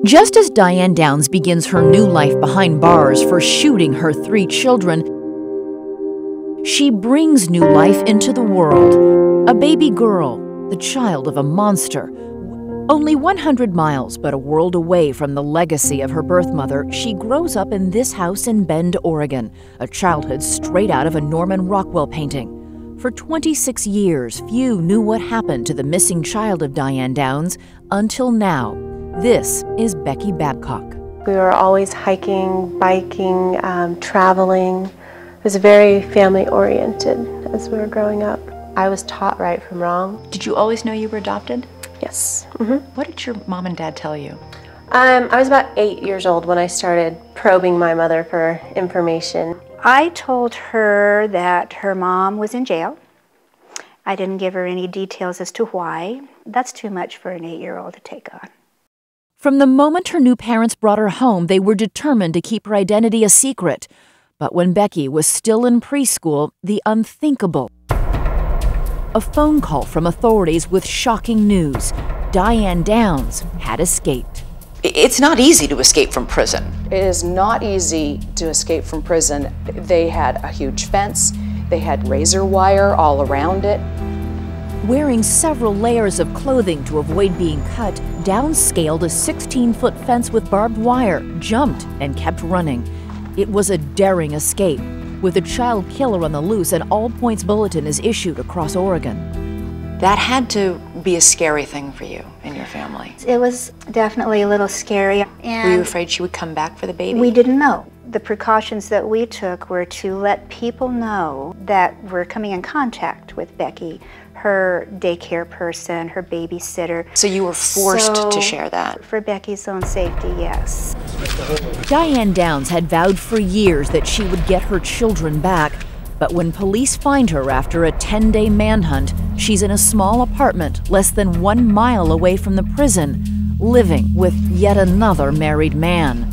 Just as Diane Downs begins her new life behind bars for shooting her 3 children, she brings new life into the world. A baby girl, the child of a monster. Only 100 miles but a world away from the legacy of her birth mother, she grows up in this house in Bend, Oregon, a childhood straight out of a Norman Rockwell painting. For 26 years, few knew what happened to the missing child of Diane Downs until now. This is Becky Babcock. We were always hiking, biking, traveling. It was very family-oriented as we were growing up. I was taught right from wrong. Did you always know you were adopted? Yes. What did your mom and dad tell you? I was about 8 years old when I started probing my mother for information. I told her that her mom was in jail. I didn't give her any details as to why. That's too much for an 8-year-old to take on. From the moment her new parents brought her home, they were determined to keep her identity a secret. But when Becky was still in preschool, the unthinkable. A phone call from authorities with shocking news. Diane Downs had escaped. It's not easy to escape from prison. It is not easy to escape from prison. They had a huge fence. They had razor wire all around it. Wearing several layers of clothing to avoid being cut, Downs scaled a 16-foot fence with barbed wire, jumped, and kept running. It was a daring escape, with a child killer on the loose. An all-points bulletin is issued across Oregon. That had to be a scary thing for you and your family. It was definitely a little scary. And were you afraid she would come back for the baby? We didn't know. The precautions that we took were to let people know that we're coming in contact with Becky, her daycare person, her babysitter. So you were forced to share that? For Becky's own safety, yes. Diane Downs had vowed for years that she would get her children back. But when police find her after a 10-day manhunt, she's in a small apartment less than 1 mile away from the prison, living with yet another married man.